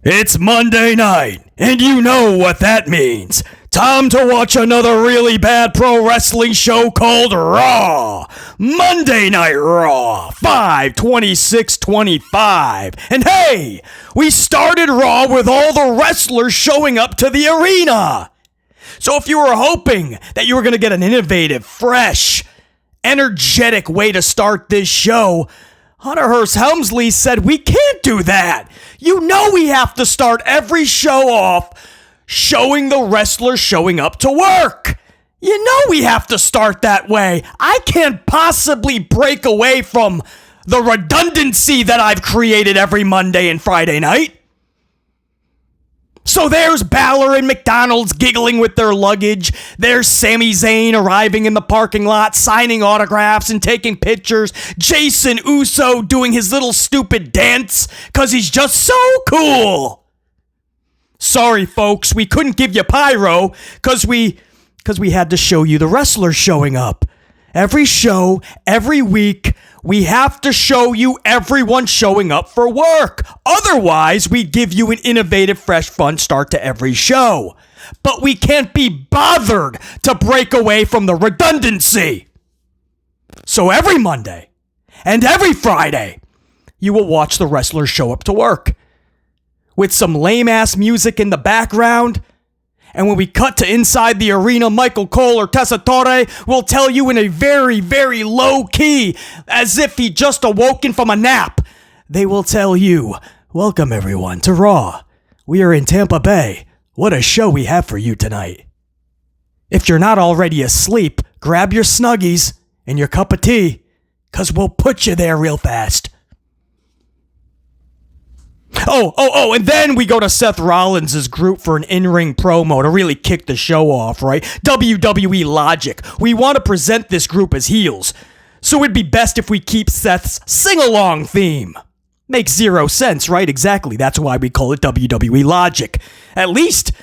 It's Monday night, and you know what that means. Time to watch another really bad pro wrestling show called Raw. Monday Night Raw, 5/26/25. And hey, we started Raw with all the wrestlers showing up to the arena. So if you were hoping that you were going to get an innovative, fresh, energetic way to start this show, Hunter Hearst Helmsley said we can't do that. You know we have to start every show off showing the wrestler showing up to work. You know we have to start that way. I can't possibly break away from the redundancy that I've created every Monday and Friday night. So there's Balor and McDonald's giggling with their luggage. There's Sami Zayn arriving in the parking lot, signing autographs and taking pictures. Jason Uso doing his little stupid dance because he's just so cool. Sorry, folks, we couldn't give you pyro because we had to show you the wrestlers showing up. Every show, every week, we have to show you everyone showing up for work. Otherwise, we give you an innovative, fresh, fun start to every show. But we can't be bothered to break away from the redundancy. So every Monday and every Friday, you will watch the wrestlers show up to work with some lame-ass music in the background. And when we cut to inside the arena, Michael Cole or Tessitore will tell you in a very, very low key, as if he just awoken from a nap. They will tell you, "Welcome everyone to Raw. We are in Tampa Bay. What a show we have for you tonight." If you're not already asleep, grab your Snuggies and your cup of tea, because we'll put you there real fast. And then we go to Seth Rollins' group for an in-ring promo to really kick the show off, right? WWE Logic. We want to present this group as heels, so it'd be best if we keep Seth's sing-along theme. Makes zero sense, right? Exactly. That's why we call it WWE Logic. At least,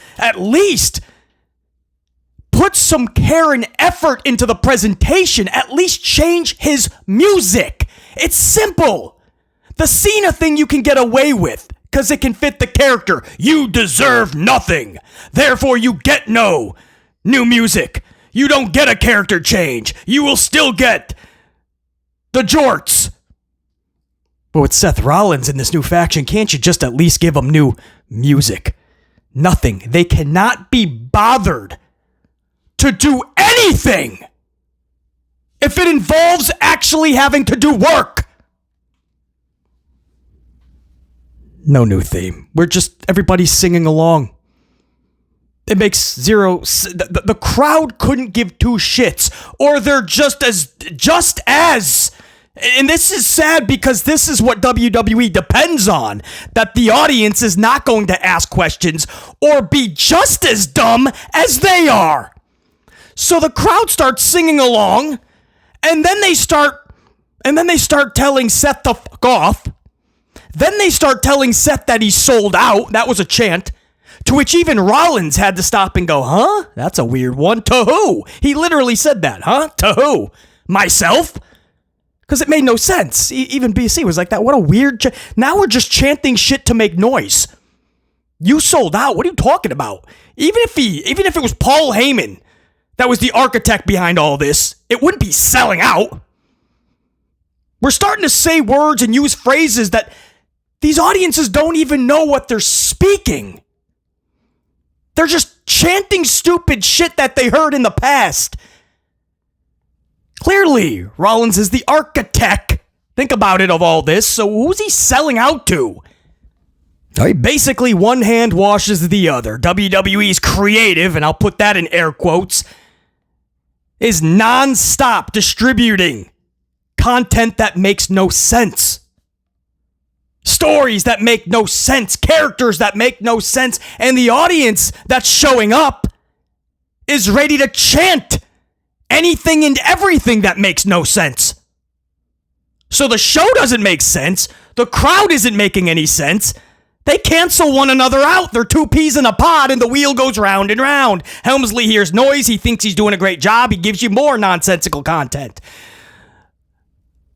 put some care and effort into the presentation. At least change his music. It's simple. The Cena thing you can get away with, because it can fit the character. You deserve nothing. Therefore, you get no new music. You don't get a character change. You will still get the jorts. But with Seth Rollins in this new faction, can't you just at least give him new music? Nothing. They cannot be bothered to do anything if it involves actually having to do work. No new theme. We're just, everybody's singing along. It makes zero, the crowd couldn't give two shits, or they're just as, and this is sad because this is what WWE depends on, that the audience is not going to ask questions or be just as dumb as they are. So the crowd starts singing along, and then they start telling Seth to fuck off. Then they start telling Seth that he's sold out. That was a chant. To which even Rollins had to stop and go, huh? That's a weird one. To who? He literally said that, huh? To who? Myself? Because it made no sense. Even BC was like that. What a weird... Now we're just chanting shit to make noise. You sold out? What are you talking about? Even if it was Paul Heyman that was the architect behind all this, it wouldn't be selling out. We're starting to say words and use phrases that these audiences don't even know what they're speaking. They're just chanting stupid shit that they heard in the past. Clearly, Rollins is the architect. Think about it, of all this. So who's he selling out to? Basically, one hand washes the other. WWE's creative, and I'll put that in air quotes, is non-stop distributing content that makes no sense. Stories that make no sense, characters that make no sense, and the audience that's showing up is ready to chant anything and everything that makes no sense. So the show doesn't make sense, the crowd isn't making any sense, they cancel one another out, they're two peas in a pod and the wheel goes round and round. Helmsley hears noise, he thinks he's doing a great job, he gives you more nonsensical content.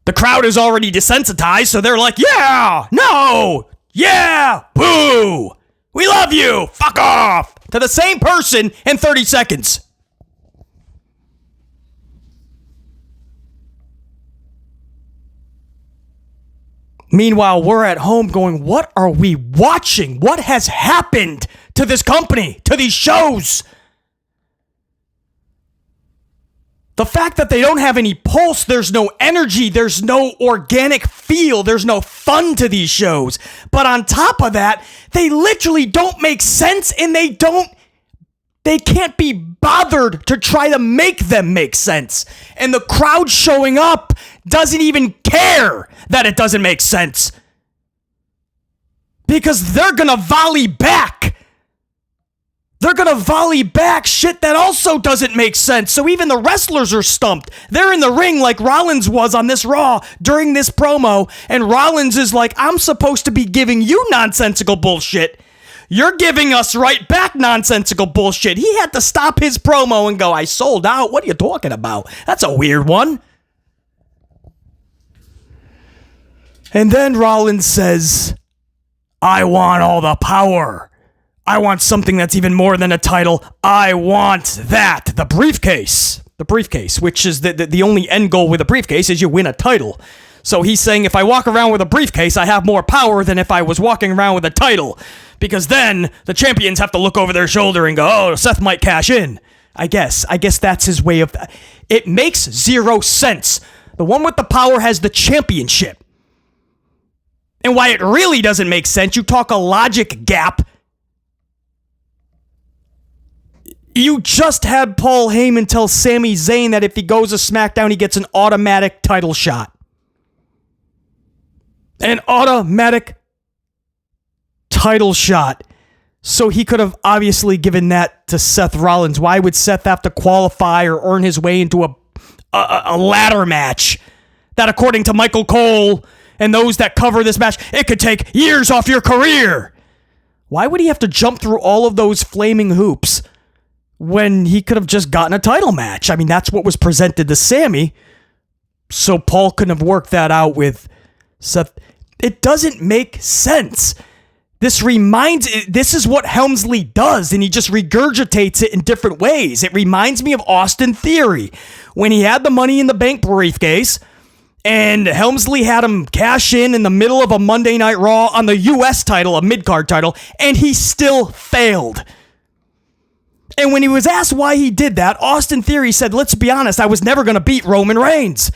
The crowd is already desensitized, so they're like, yeah, no, Yeah! Boo! We love you! Fuck off! To the same person in 30 seconds. Meanwhile, we're at home going, what are we watching? What has happened to this company, to these shows? The fact that they don't have any pulse, there's no energy, there's no organic feel, there's no fun to these shows. But on top of that, they literally don't make sense, and they can't be bothered to try to make them make sense. And the crowd showing up doesn't even care that it doesn't make sense. Because they're gonna volley back. They're gonna volley back shit that also doesn't make sense. So even the wrestlers are stumped. They're in the ring like Rollins was on this Raw during this promo, and Rollins is like, I'm supposed to be giving you nonsensical bullshit. You're giving us right back nonsensical bullshit. He had to stop his promo and go, I sold out. What are you talking about? That's a weird one. And then Rollins says, I want all the power. I want something that's even more than a title. I want that. The briefcase. The briefcase, which is the only end goal with a briefcase is you win a title. So he's saying if I walk around with a briefcase, I have more power than if I was walking around with a title. Because then the champions have to look over their shoulder and go, oh, Seth might cash in. I guess that's his way of... It makes zero sense. The one with the power has the championship. And why it really doesn't make sense, you talk a logic gap. You just had Paul Heyman tell Sami Zayn that if he goes to SmackDown, he gets an automatic title shot. An automatic title shot. So he could have obviously given that to Seth Rollins. Why would Seth have to qualify or earn his way into a ladder match that, according to Michael Cole and those that cover this match, it could take years off your career? Why would he have to jump through all of those flaming hoops when he could have just gotten a title match? I mean, that's what was presented to Sami. So Paul couldn't have worked that out with Seth. It doesn't make sense. This is what Helmsley does, and he just regurgitates it in different ways. It reminds me of Austin Theory when he had the Money in the Bank briefcase, and Helmsley had him cash in the middle of a Monday Night Raw on the U.S. title, a mid-card title, and he still failed. And when he was asked why he did that, Austin Theory said, let's be honest, I was never going to beat Roman Reigns.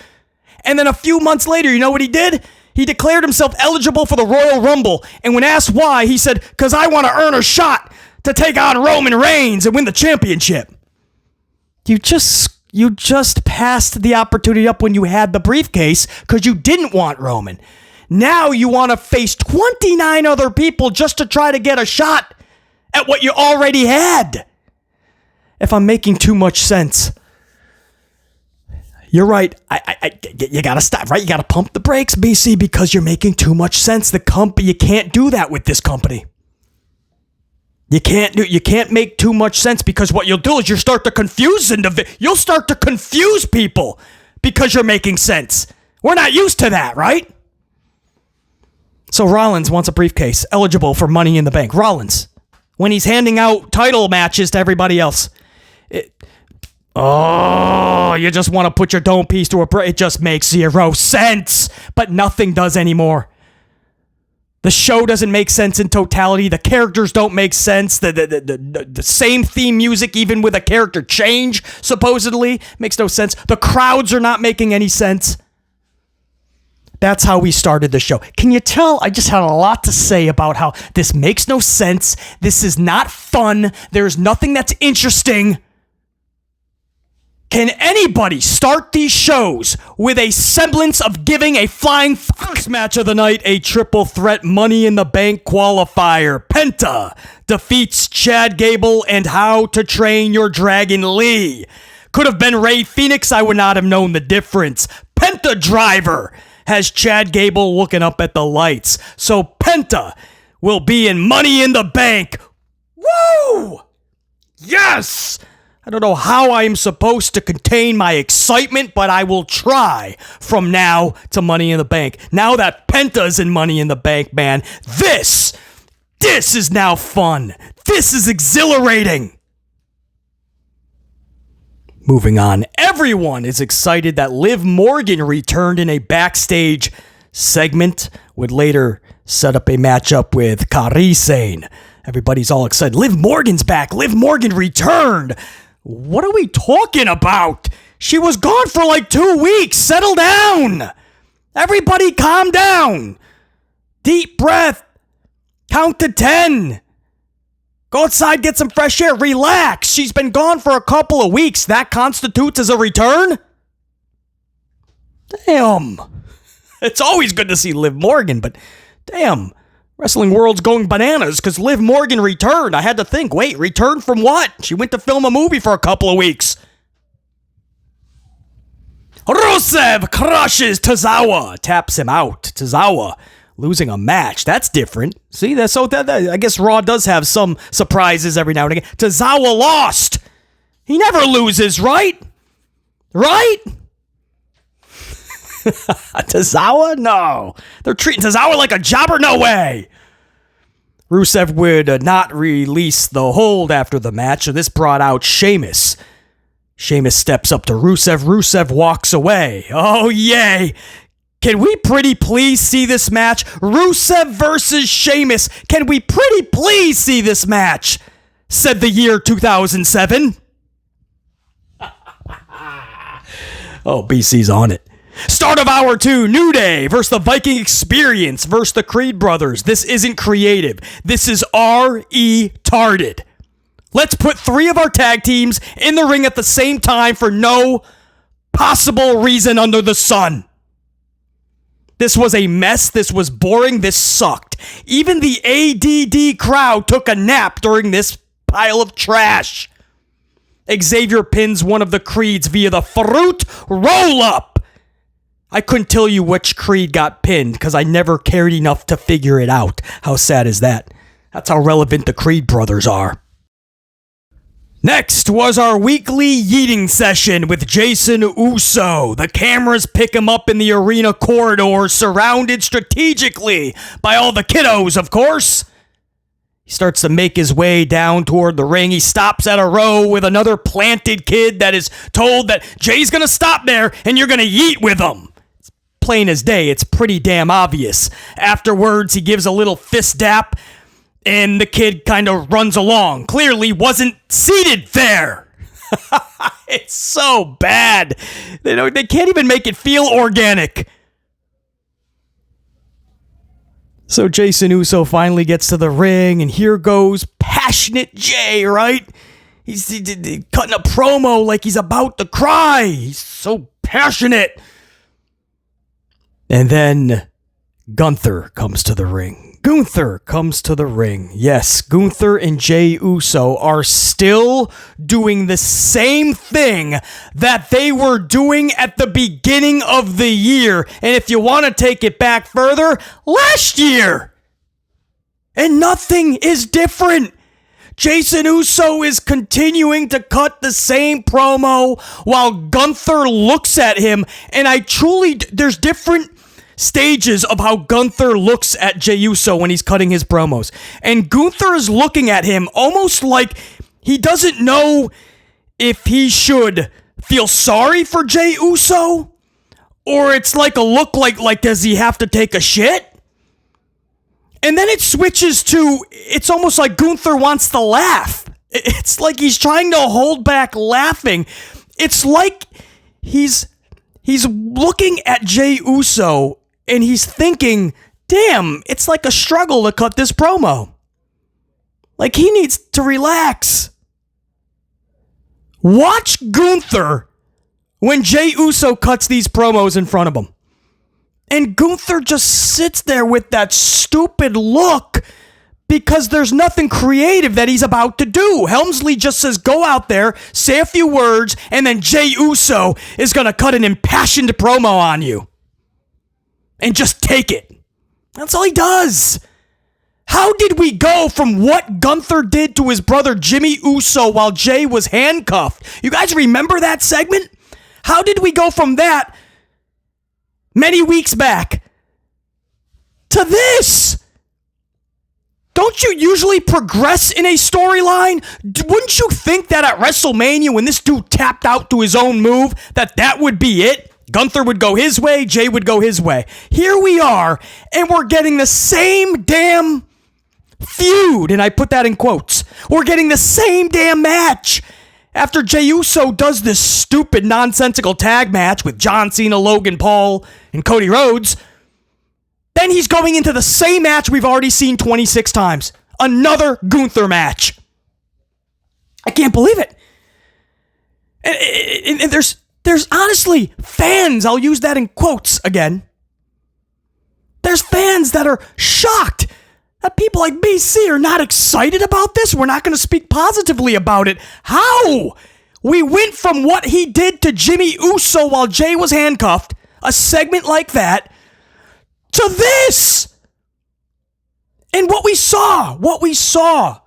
And then a few months later, you know what he did? He declared himself eligible for the Royal Rumble, and when asked why, he said, because I want to earn a shot to take on Roman Reigns and win the championship. You just passed the opportunity up when you had the briefcase because you didn't want Roman. Now you want to face 29 other people just to try to get a shot at what you already had. If I'm making too much sense. You're right. You gotta stop, right? You gotta pump the brakes, BC, because you're making too much sense. You can't do that with this company. You can't make too much sense, because what you'll do is you'll start to confuse people because you're making sense. We're not used to that, right? So Rollins wants a briefcase, eligible for Money in the Bank. Rollins, when he's handing out title matches to everybody else. You just want to put your dome piece to it just makes zero sense, but nothing does anymore. The show doesn't make sense in totality. The characters don't make sense. The same theme music, even with a character change, supposedly, makes no sense. The crowds are not making any sense. That's how we started the show. Can you tell? I just had a lot to say about how this makes no sense. This is not fun. There's nothing that's interesting. Can anybody start these shows with a semblance of giving a flying first match of the night, a triple threat Money in the Bank qualifier? Penta defeats Chad Gable and How to Train Your Dragon Lee. Could have been Ray Phoenix. I would not have known the difference. Penta Driver has Chad Gable looking up at the lights. So Penta will be in Money in the Bank. Woo! Yes! I don't know how I am supposed to contain my excitement, but I will try from now to Money in the Bank. Now that Penta's in Money in the Bank, man, this is now fun. This is exhilarating. Moving on, everyone is excited that Liv Morgan returned in a backstage segment, would later set up a matchup with Kairi Sane. Everybody's all excited. Liv Morgan's back. Liv Morgan returned. What are we talking about? She was gone for like 2 weeks. Settle down. Everybody calm down. Deep breath. Count to 10. Go outside, get some fresh air. Relax. She's been gone for a couple of weeks. That constitutes as a return? Damn. It's always good to see Liv Morgan, but damn. Wrestling world's going bananas because Liv Morgan returned. I had to think, wait, return from what? She went to film a movie for a couple of weeks. Rusev crushes Tozawa, taps him out. Tozawa losing a match. That's different. See, I guess Raw does have some surprises every now and again. Tozawa lost. He never loses, right? Right? Tozawa? No. They're treating Tozawa like a jobber? No way. Rusev would not release the hold after the match, so this brought out Sheamus. Sheamus steps up to Rusev. Rusev walks away. Oh, yay. Can we pretty please see this match? Rusev versus Sheamus. Can we pretty please see this match? Said the year 2007. Oh, BC's on it. Start of Hour 2, New Day versus the Viking Experience versus the Creed Brothers. This isn't creative. This is retarded. Let's put 3 of our tag teams in the ring at the same time for no possible reason under the sun. This was a mess. This was boring. This sucked. Even the ADD crowd took a nap during this pile of trash. Xavier pins one of the Creeds via the fruit roll-up. I couldn't tell you which Creed got pinned because I never cared enough to figure it out. How sad is that? That's how relevant the Creed brothers are. Next was our weekly yeeting session with Jason Uso. The cameras pick him up in the arena corridor, surrounded strategically by all the kiddos, of course. He starts to make his way down toward the ring. He stops at a row with another planted kid that is told that Jay's going to stop there and you're going to yeet with him. It's plain as day. It's pretty damn obvious. Afterwards, he gives a little fist dap and the kid kind of runs along. Clearly wasn't seated there. It's so bad. They can't even make it feel organic. So Jason Uso finally gets to the ring, and here goes passionate Jay, right? He's cutting a promo like he's about to cry. He's so passionate. And then Gunther comes to the ring. Yes, Gunther and Jey Uso are still doing the same thing that they were doing at the beginning of the year. And if you want to take it back further, last year. And nothing is different. Jason Uso is continuing to cut the same promo while Gunther looks at him. And there's different stages of how Gunther looks at Jey Uso when he's cutting his promos. And Gunther is looking at him almost like he doesn't know if he should feel sorry for Jey Uso, or it's like a look like does he have to take a shit? And then it switches to, it's almost like Gunther wants to laugh. It's like he's trying to hold back laughing. It's like he's looking at Jey Uso and he's thinking, damn, it's like a struggle to cut this promo. Like he needs to relax. Watch Gunther when Jey Uso cuts these promos in front of him. And Gunther just sits there with that stupid look because there's nothing creative that he's about to do. Helmsley just says, go out there, say a few words, and then Jey Uso is going to cut an impassioned promo on you. And just take it. That's all he does. How did we go from what Gunther did to his brother Jimmy Uso while Jay was handcuffed? You guys remember that segment? How did we go from that many weeks back to this? Don't you usually progress in a storyline? Wouldn't you think that at WrestleMania, when this dude tapped out to his own move, that would be it? Gunther would go his way, Jay would go his way. Here we are, and we're getting the same damn feud, and I put that in quotes. We're getting the same damn match. After Jey Uso does this stupid, nonsensical tag match with John Cena, Logan Paul, and Cody Rhodes, then he's going into the same match we've already seen 26 times. Another Gunther match. I can't believe it. And there's honestly fans, I'll use that in quotes again. There's fans that are shocked that people like BC are not excited about this. We're not going to speak positively about it. How? We went from what he did to Jimmy Uso while Jay was handcuffed, a segment like that, to this. And what we saw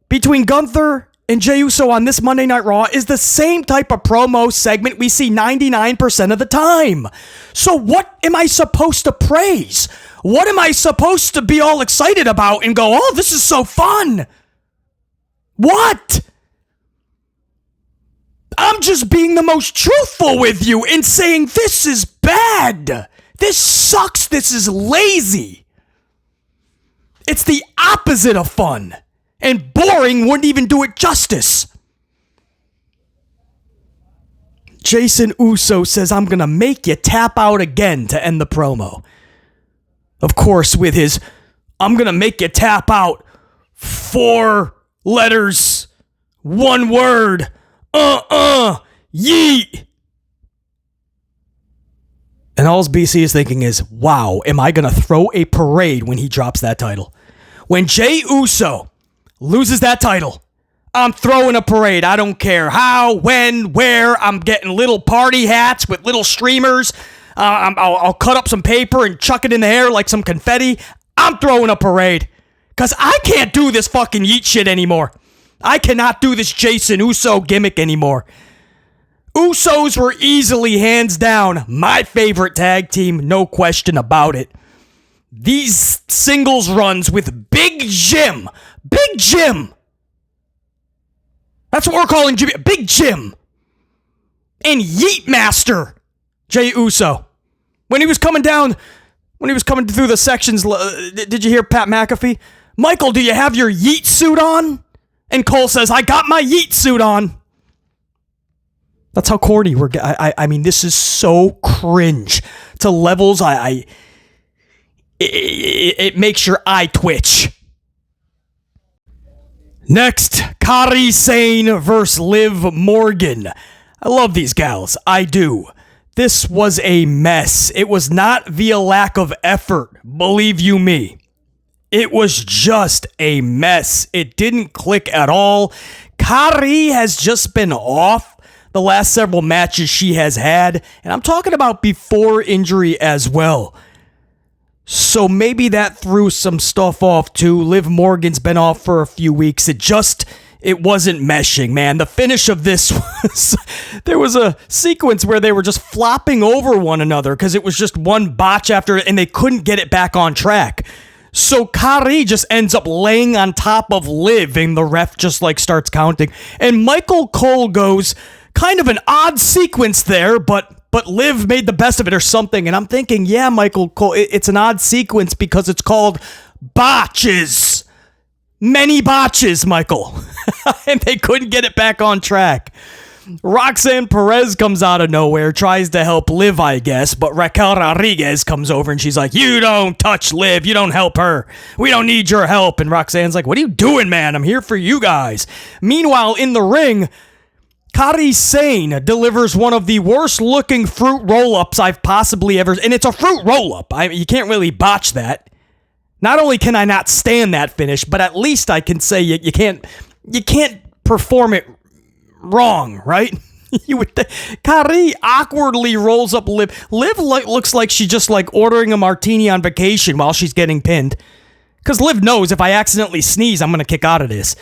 between Gunther and Jey Uso on this Monday Night Raw is the same type of promo segment we see 99% of the time. So what am I supposed to praise? What am I supposed to be all excited about and go, oh, this is so fun? What? I'm just being the most truthful with you in saying this is bad. This sucks. This is lazy. It's the opposite of fun. And boring wouldn't even do it justice. Jason Uso says, I'm going to make you tap out again to end the promo. Of course, with his, I'm going to make you tap out 4 letters, 1 word, yeet. And all BC is thinking is, wow, am I going to throw a parade when he drops that title? When Jey Uso loses that title, I'm throwing a parade. I don't care how, when, where. I'm getting little party hats with little streamers. I'll cut up some paper and chuck it in the air like some confetti. I'm throwing a parade. Because I can't do this fucking yeet shit anymore. I cannot do this Jason Uso gimmick anymore. Usos were easily, hands down, my favorite tag team. No question about it. These singles runs with Big Jim. Big Jim. That's what we're calling Jimmy. Big Jim. And Yeet Master Jey Uso. When he was coming through the sections, did you hear Pat McAfee? Michael, do you have your Yeet suit on? And Cole says, I got my Yeet suit on. That's how corny we're getting. I mean, this is so cringe to levels it makes your eye twitch. Next, Kairi Sane versus Liv Morgan. I love these gals. I do. This was a mess. It was not via lack of effort, believe you me. It was just a mess. It didn't click at all. Kairi has just been off the last several matches she has had, and I'm talking about before injury as well. So maybe that threw some stuff off too. Liv Morgan's been off for a few weeks. It wasn't meshing, man. The finish of this was, there was a sequence where they were just flopping over one another because it was just one botch after it and they couldn't get it back on track. So Kairi just ends up laying on top of Liv and the ref just like starts counting. And Michael Cole goes, kind of an odd sequence there, but Liv made the best of it or something. And I'm thinking, yeah, Michael Cole, it's an odd sequence because it's called botches. Many botches, Michael. And they couldn't get it back on track. Roxanne Perez comes out of nowhere, tries to help Liv, I guess, but Raquel Rodriguez comes over and she's like, you don't touch Liv, you don't help her. We don't need your help. And Roxanne's like, what are you doing, man? I'm here for you guys. Meanwhile, in the ring, Kairi Sane delivers one of the worst looking fruit roll-ups I've possibly ever... And it's a fruit roll-up. You can't really botch that. Not only can I not stand that finish, but at least I can say you can't perform it wrong, right? Kairi awkwardly rolls up Liv. Liv looks like she's just like ordering a martini on vacation while she's getting pinned. Because Liv knows if I accidentally sneeze, I'm going to kick out of this.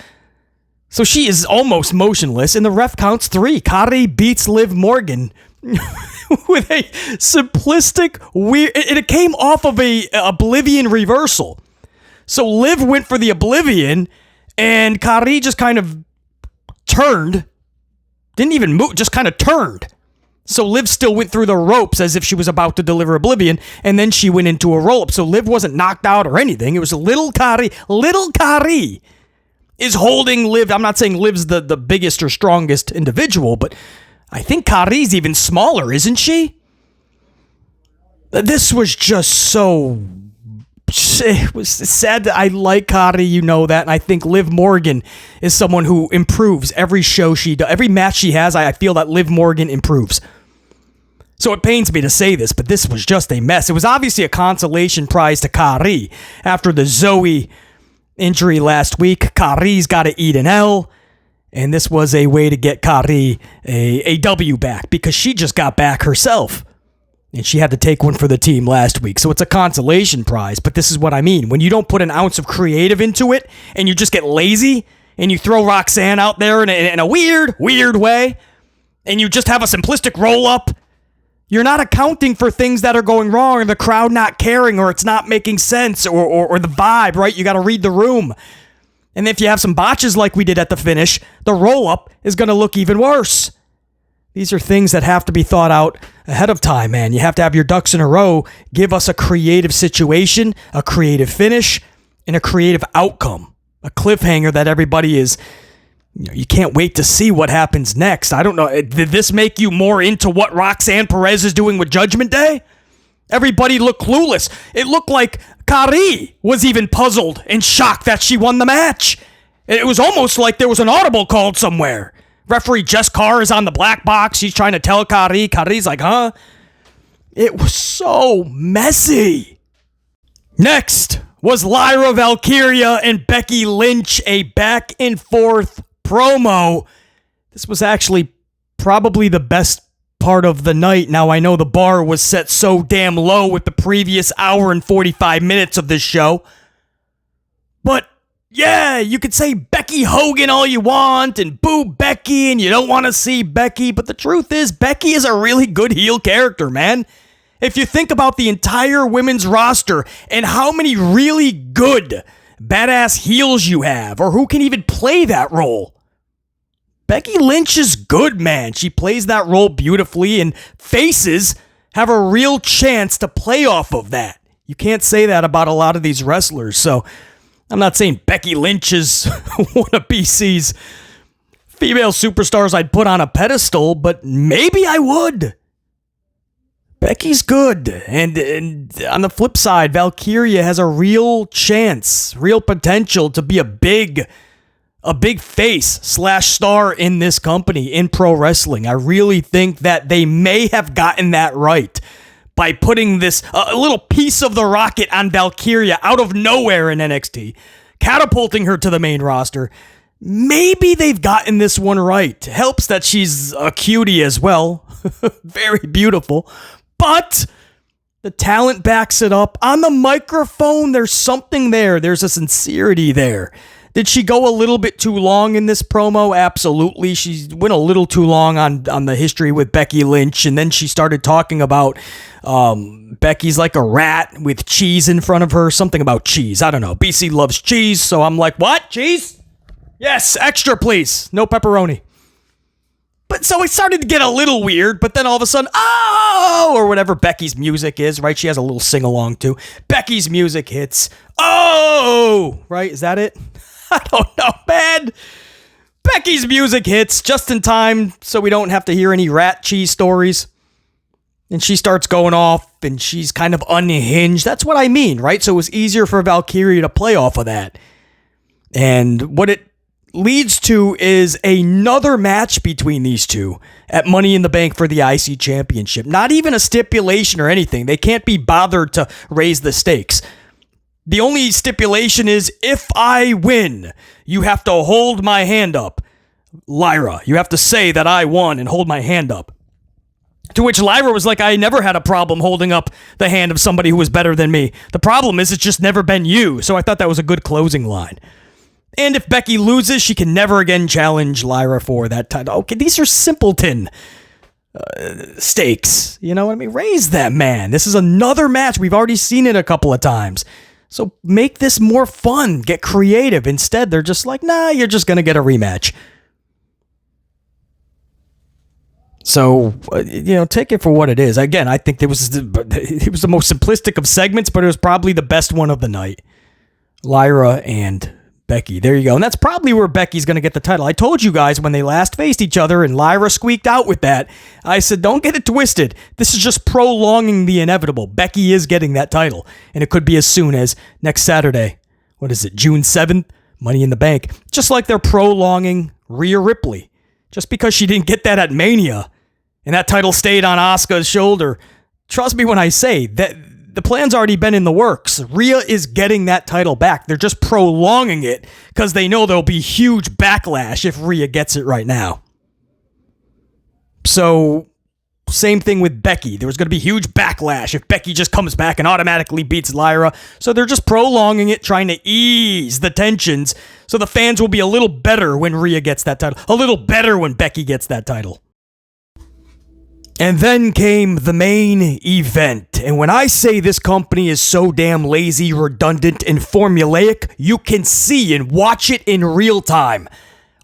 So she is almost motionless, and the ref counts 3. Kairi beats Liv Morgan with a simplistic, weird... It came off of a Oblivion reversal. So Liv went for the Oblivion, and Kairi just kind of turned. Didn't even move, just kind of turned. So Liv still went through the ropes as if she was about to deliver Oblivion, and then she went into a roll-up. So Liv wasn't knocked out or anything. It was little Kairi. Little Kairi is holding Liv. I'm not saying Liv's the biggest or strongest individual, but I think Kairi's even smaller, isn't she? This was just so... It was sad that I like Kairi, you know that, and I think Liv Morgan is someone who improves every show she does. Every match she has, I feel that Liv Morgan improves. So it pains me to say this, but this was just a mess. It was obviously a consolation prize to Kairi. After the Zoe injury last week, Kairi's got to eat an L, and this was a way to get Kairi a W back, because she just got back herself. And she had to take one for the team last week. So it's a consolation prize. But this is what I mean. When you don't put an ounce of creative into it, and you just get lazy, and you throw Roxanne out there in a weird way, and you just have a simplistic roll-up, you're not accounting for things that are going wrong, or the crowd not caring, or it's not making sense, or the vibe, right? You got to read the room. And if you have some botches like we did at the finish, the roll-up is going to look even worse. These are things that have to be thought out ahead of time, man. You have to have your ducks in a row, give us a creative situation, a creative finish, and a creative outcome. A cliffhanger that everybody is, you can't wait to see what happens next. I don't know, did this make you more into what Roxanne Perez is doing with Judgment Day? Everybody looked clueless. It looked like Kairi was even puzzled and shocked that she won the match. It was almost like there was an audible called somewhere. Referee Jess Carr is on the black box. She's trying to tell Kairi. Kairi's like, huh? It was so messy. Next was Lyra Valkyria and Becky Lynch, a back and forth promo. This was actually probably the best part of the night. Now, I know the bar was set so damn low with the previous hour and 45 minutes of this show. But yeah, you could say Becky Hogan all you want and boo Becky and you don't want to see Becky, but the truth is Becky is a really good heel character, man. If you think about the entire women's roster and how many really good badass heels you have, or who can even play that role, Becky Lynch is good, man. She plays that role beautifully, and faces have a real chance to play off of that. You can't say that about a lot of these wrestlers, so I'm not saying Becky Lynch is one of BC's female superstars I'd put on a pedestal, but maybe I would. Becky's good. And on the flip side, Valkyria has a real chance, real potential to be a big face / star in this company, in pro wrestling. I really think that they may have gotten that right by putting this a little piece of the rocket on Valkyria out of nowhere in NXT, catapulting her to the main roster. Maybe they've gotten this one right. Helps that she's a cutie as well. Very beautiful. But the talent backs it up. On the microphone, there's something there. There's a sincerity there. Did she go a little bit too long in this promo? Absolutely. She went a little too long on the history with Becky Lynch, and then she started talking about Becky's like a rat with cheese in front of her. Something about cheese. I don't know. BC loves cheese, so I'm like, what? Cheese? Yes, extra, please. No pepperoni. But so it started to get a little weird, but then all of a sudden, oh, or whatever Becky's music is, right? She has a little sing-along too. Becky's music hits. Oh, right? Is that it? I don't know, man. Becky's music hits just in time so we don't have to hear any rat cheese stories. And she starts going off and she's kind of unhinged. That's what I mean, right? So it was easier for Valkyria to play off of that. And what it leads to is another match between these two at Money in the Bank for the IC Championship. Not even a stipulation or anything. They can't be bothered to raise the stakes. The only stipulation is, if I win, you have to hold my hand up. Lyra, you have to say that I won and hold my hand up. To which Lyra was like, I never had a problem holding up the hand of somebody who was better than me. The problem is it's just never been you. So I thought that was a good closing line. And if Becky loses, she can never again challenge Lyra for that title. Okay, these are simpleton stakes. You know what I mean? Raise them, man. This is another match. We've already seen it a couple of times. So make this more fun. Get creative. Instead, they're just like, nah, you're just going to get a rematch. So, take it for what it is. Again, I think it was the most simplistic of segments, but it was probably the best one of the night. Lyra and Becky. There you go. And that's probably where Becky's going to get the title. I told you guys when they last faced each other and Lyra squeaked out with that, I said, don't get it twisted. This is just prolonging the inevitable. Becky is getting that title. And it could be as soon as next Saturday. What is it? June 7th? Money in the Bank. Just like they're prolonging Rhea Ripley. Just because she didn't get that at Mania and that title stayed on Asuka's shoulder. Trust me when I say that the plan's already been in the works. Rhea is getting that title back. They're just prolonging it because they know there'll be huge backlash if Rhea gets it right now. So, same thing with Becky. There was going to be huge backlash if Becky just comes back and automatically beats Lyra. So they're just prolonging it, trying to ease the tensions so the fans will be a little better when Rhea gets that title. A little better when Becky gets that title. And then came the main event. And when I say this company is so damn lazy, redundant, and formulaic, you can see and watch it in real time.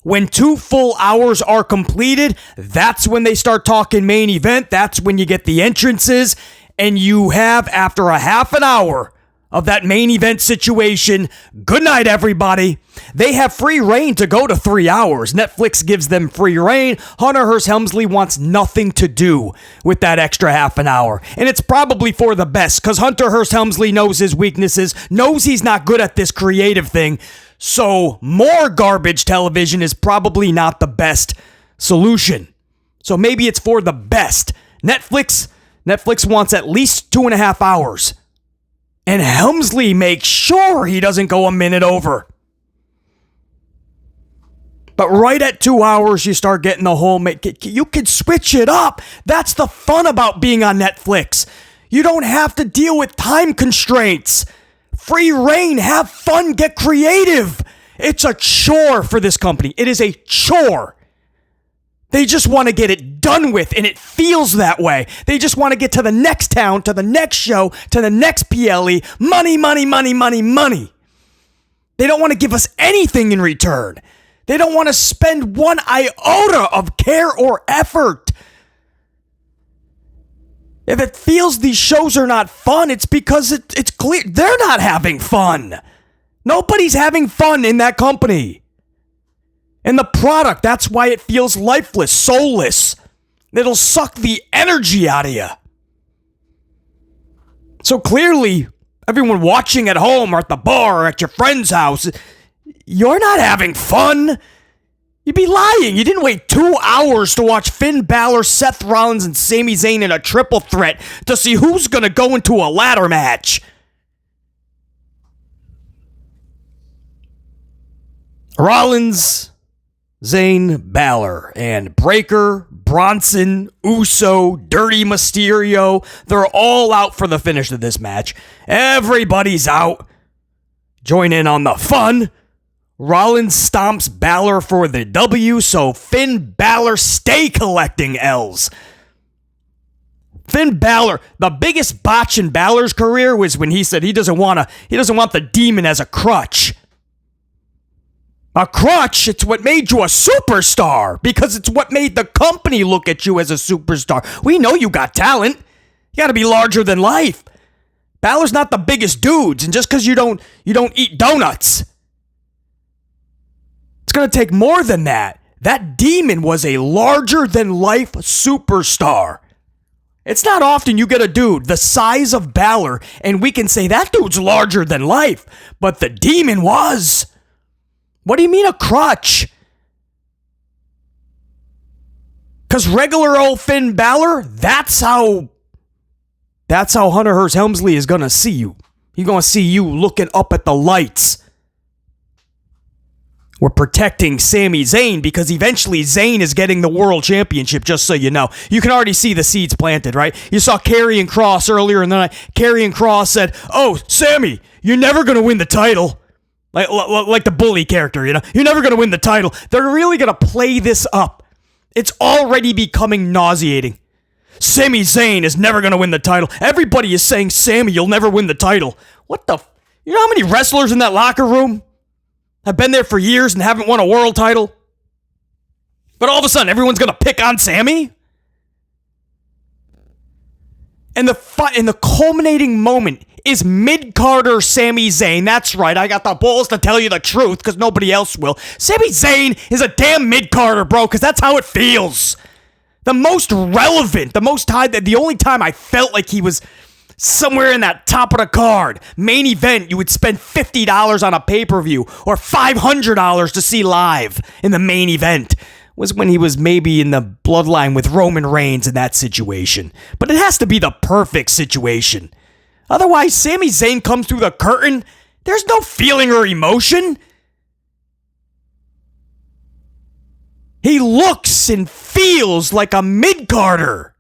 When 2 full hours are completed, that's when they start talking main event. That's when you get the entrances. And you have, after a half an hour of that main event situation, good night, everybody. They have free reign to go to 3 hours. Netflix gives them free reign. Hunter Hearst Helmsley wants nothing to do with that extra half an hour. And it's probably for the best, because Hunter Hearst Helmsley knows his weaknesses, knows he's not good at this creative thing. So more garbage television is probably not the best solution. So maybe it's for the best. Netflix wants at least 2.5 hours. And Helmsley makes sure he doesn't go a minute over. But right at 2 hours, you start getting the whole... You can switch it up. That's the fun about being on Netflix. You don't have to deal with time constraints. Free reign, have fun, get creative. It's a chore for this company. It is a chore. They just want to get it done with, and it feels that way. They just want to get to the next town, to the next show, to the next PLE. Money, money, money, money, money. They don't want to give us anything in return. They don't want to spend one iota of care or effort. If it feels these shows are not fun, it's because it's clear they're not having fun. Nobody's having fun in that company. And the product, that's why it feels lifeless, soulless. It'll suck the energy out of you. So clearly, everyone watching at home or at the bar or at your friend's house, you're not having fun. You'd be lying. You didn't wait 2 hours to watch Finn Balor, Seth Rollins, and Sami Zayn in a triple threat to see who's going to go into a ladder match. Rollins, Zayn, Balor, and Breaker, Bronson, Uso, Dirty Mysterio, they're all out for the finish of this match. Everybody's out. Join in on the fun. Rollins stomps Balor for the W, so Finn Balor stay collecting L's. Finn Balor, the biggest botch in Balor's career was when he said he doesn't want the demon as a crutch. A crutch, it's what made you a superstar, because it's what made the company look at you as a superstar. We know you got talent. You got to be larger than life. Balor's not the biggest dudes, and just because you don't eat donuts. It's going to take more than that. That demon was a larger than life superstar. It's not often you get a dude the size of Balor, and we can say that dude's larger than life, but the demon was. What do you mean a crutch? Because regular old Finn Balor, that's how Hunter Hearst Helmsley is going to see you. He's going to see you looking up at the lights. We're protecting Sami Zayn because eventually Zayn is getting the world championship, just so you know. You can already see the seeds planted, right? You saw Karrion Kross earlier in the night. Karrion Kross said, "Oh, Sami, you're never going to win the title." Like the bully character, you know? You're never going to win the title. They're really going to play this up. It's already becoming nauseating. Sami Zayn is never going to win the title. Everybody is saying, Sami, you'll never win the title. What the... You know how many wrestlers in that locker room have been there for years and haven't won a world title? But all of a sudden, everyone's going to pick on Sami? And the culminating moment is mid-Carter Sami Zayn. That's right, I got the balls to tell you the truth because nobody else will. Sami Zayn is a damn mid-Carter, bro, because that's how it feels. The most relevant, the only time I felt like he was somewhere in that top of the card. Main event, you would spend $50 on a pay-per-view or $500 to see live in the main event. Was when he was maybe in the bloodline with Roman Reigns in that situation. But it has to be the perfect situation. Otherwise, Sami Zayn comes through the curtain, there's no feeling or emotion. He looks and feels like a mid-carder.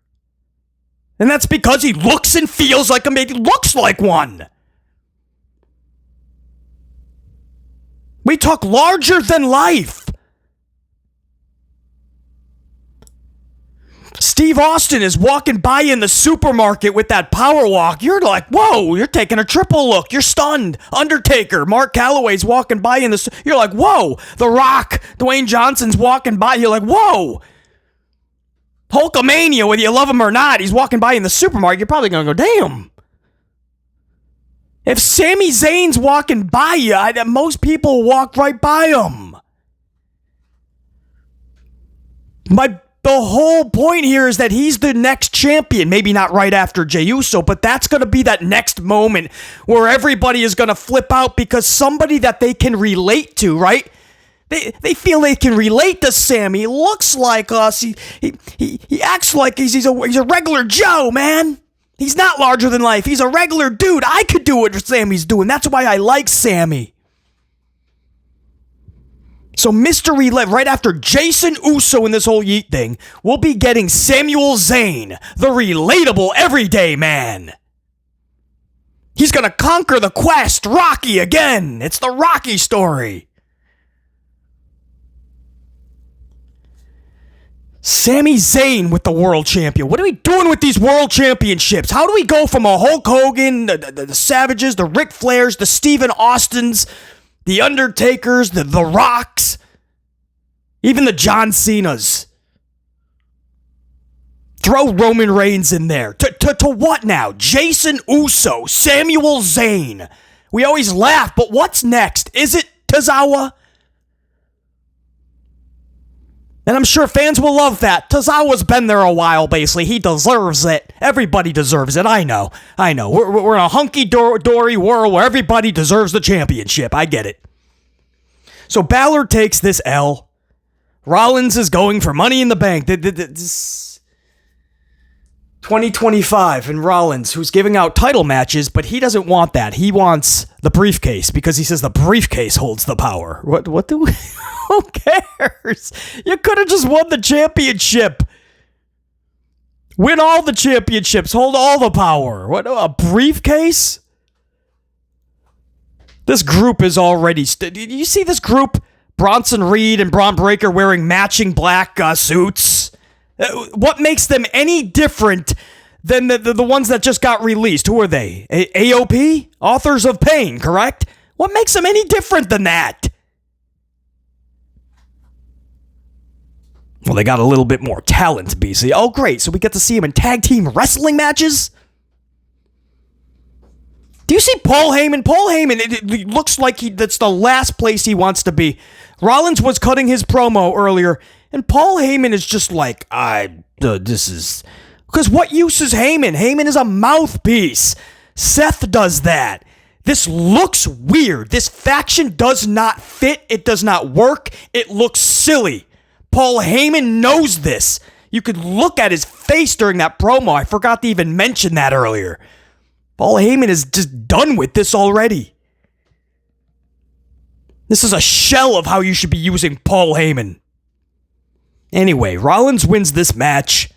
And that's because he looks and feels like looks like one. We talk larger than life. Steve Austin is walking by in the supermarket with that power walk. You're like, whoa, you're taking a triple look. You're stunned. Undertaker, Mark Calloway's walking by in the... You're like, whoa. The Rock, Dwayne Johnson's walking by. You're like, whoa. Hulkamania, whether you love him or not, he's walking by in the supermarket. You're probably going to go, damn. If Sami Zayn's walking by you, most people walk right by him. The whole point here is that he's the next champion. Maybe not right after Jey Uso, but that's going to be that next moment where everybody is going to flip out because somebody that they can relate to, right? They feel they can relate to Sami. He looks like us. He acts like he's a regular Joe, man. He's not larger than life. He's a regular dude. I could do what Sami's doing. That's why I like Sami. So mystery left right after Jason Uso in this whole Yeet thing, we'll be getting Samuel Zayn, the relatable everyday man. He's gonna conquer the quest, Rocky again. It's the Rocky story. Sami Zayn with the world champion. What are we doing with these world championships? How do we go from a Hulk Hogan, the Savages, the Ric Flairs, the Stephen Austins, the Undertakers, the Rocks, even the John Cenas? Throw Roman Reigns in there. To what now? Jason Uso, Samuel Zayn. We always laugh, but what's next? Is it Tozawa? And I'm sure fans will love that. Tozawa's been there a while, basically. He deserves it. Everybody deserves it. I know. We're in a hunky-dory world where everybody deserves the championship. I get it. So Balor takes this L. Rollins is going for Money in the Bank. This 2025 and Rollins, who's giving out title matches, but he doesn't want that. He wants the briefcase because he says the briefcase holds the power. What do we... Who cares? You could have just won the championship. Win all the championships. Hold all the power. What, a briefcase? This group is already... you see this group? Bronson Reed and Braun Breaker wearing matching black suits. What makes them any different than the ones that just got released? Who are they? AOP? Authors of Pain, correct? What makes them any different than that? Well, they got a little bit more talent, BC. Oh, great. So we get to see him in tag team wrestling matches? Do you see Paul Heyman? Paul Heyman, it looks like that's the last place he wants to be. Rollins was cutting his promo earlier, and Paul Heyman is just like, this is... Because what use is Heyman? Heyman is a mouthpiece. Seth does that. This looks weird. This faction does not fit. It does not work. It looks silly. Paul Heyman knows this. You could look at his face during that promo. I forgot to even mention that earlier. Paul Heyman is just done with this already. This is a shell of how you should be using Paul Heyman. Anyway, Rollins wins this match.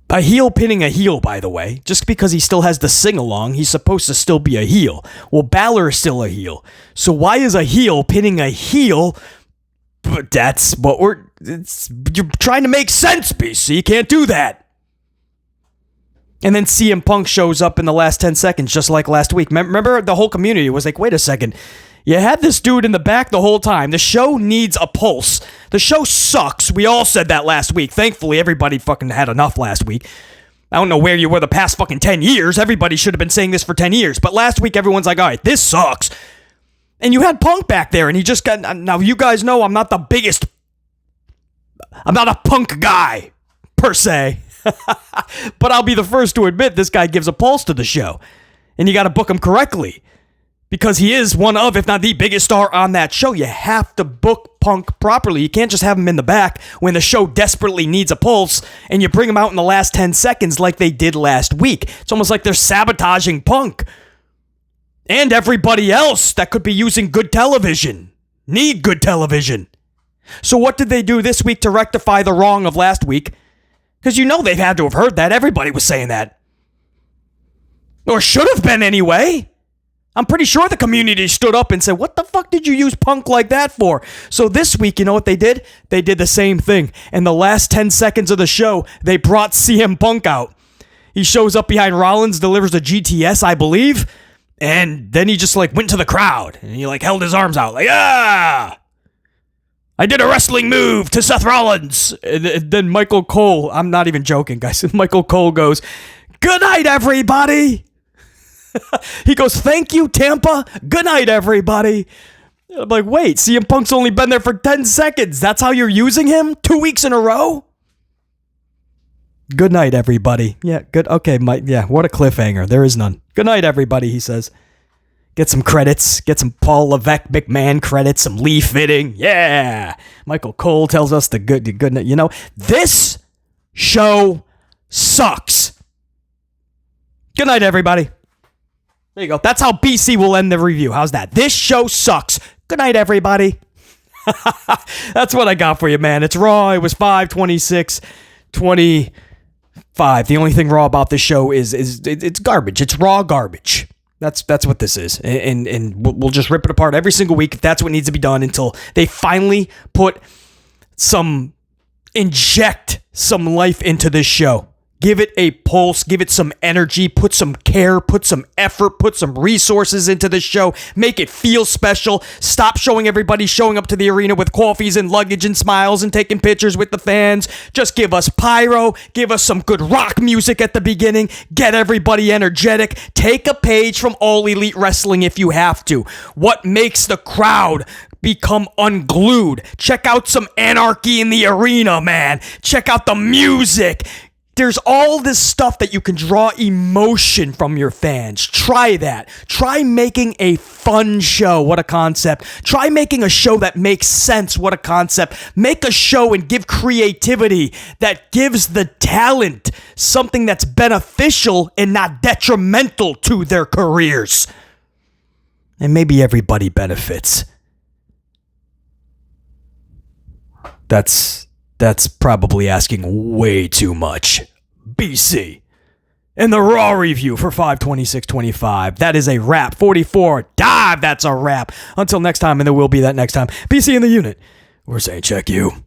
A heel pinning a heel, by the way. Just because he still has the sing-along, he's supposed to still be a heel. Well, Balor is still a heel. So why is a heel pinning a heel? But that's what you're trying to make sense, BC. You can't do that. And then CM Punk shows up in the last 10 seconds, just like last week. Remember, the whole community was like, wait a second. You had this dude in the back the whole time. The show needs a pulse. The show sucks. We all said that last week. Thankfully, everybody fucking had enough last week. I don't know where you were the past fucking 10 years. Everybody should have been saying this for 10 years. But last week, everyone's like, all right, this sucks. And you had Punk back there, and he just got... Now, you guys know I'm not the biggest... I'm not a Punk guy, per se. But I'll be the first to admit this guy gives a pulse to the show. And you got to book him correctly. Because he is one of, if not the biggest star on that show. You have to book Punk properly. You can't just have him in the back when the show desperately needs a pulse and you bring him out in the last 10 seconds like they did last week. It's almost like they're sabotaging Punk. And everybody else that could be using good television. Need good television. So what did they do this week to rectify the wrong of last week? Because you know they've had to have heard that. Everybody was saying that. Or should have been anyway. I'm pretty sure the community stood up and said, what the fuck did you use Punk like that for? So this week, you know what they did? They did the same thing. In the last 10 seconds of the show, they brought CM Punk out. He shows up behind Rollins, delivers a GTS, I believe, and then he just like went to the crowd and he like held his arms out like, ah! I did a wrestling move to Seth Rollins. And then Michael Cole, I'm not even joking, guys. Michael Cole goes, good night, everybody. He goes, thank you, Tampa. Good night, everybody. I'm like, wait, CM Punk's only been there for 10 seconds. That's how you're using him? 2 weeks in a row? Good night, everybody. Yeah, good. Okay, Mike. Yeah, what a cliffhanger. There is none. Good night, everybody, he says. Get some credits. Get some Paul Levesque McMahon credits. Some Lee Fitting. Yeah. Michael Cole tells us the good night. You know, this show sucks. Good night, everybody. There you go. That's how BC will end the review. How's that? This show sucks. Good night, everybody. That's what I got for you, man. It's Raw. It was 5/26/25. The only thing raw about this show is it's garbage. It's raw garbage. That's what this is. And we'll just rip it apart every single week if that's what needs to be done until they finally inject some life into this show. Give it a pulse, give it some energy, put some care, put some effort, put some resources into the show, make it feel special. Stop showing everybody showing up to the arena with coffees and luggage and smiles and taking pictures with the fans. Just give us pyro, give us some good rock music at the beginning, get everybody energetic. Take a page from All Elite Wrestling if you have to. What makes the crowd become unglued? Check out some Anarchy in the Arena, man. Check out the music. There's all this stuff that you can draw emotion from your fans. Try that. Try making a fun show. What a concept. Try making a show that makes sense. What a concept. Make a show and give creativity that gives the talent something that's beneficial and not detrimental to their careers. And maybe everybody benefits. That's probably asking way too much. BC. And the Raw review for 5/26/25. That is a wrap. 44. Dive. That's a wrap. Until next time, and there will be that next time. BC in the unit. We're saying check you.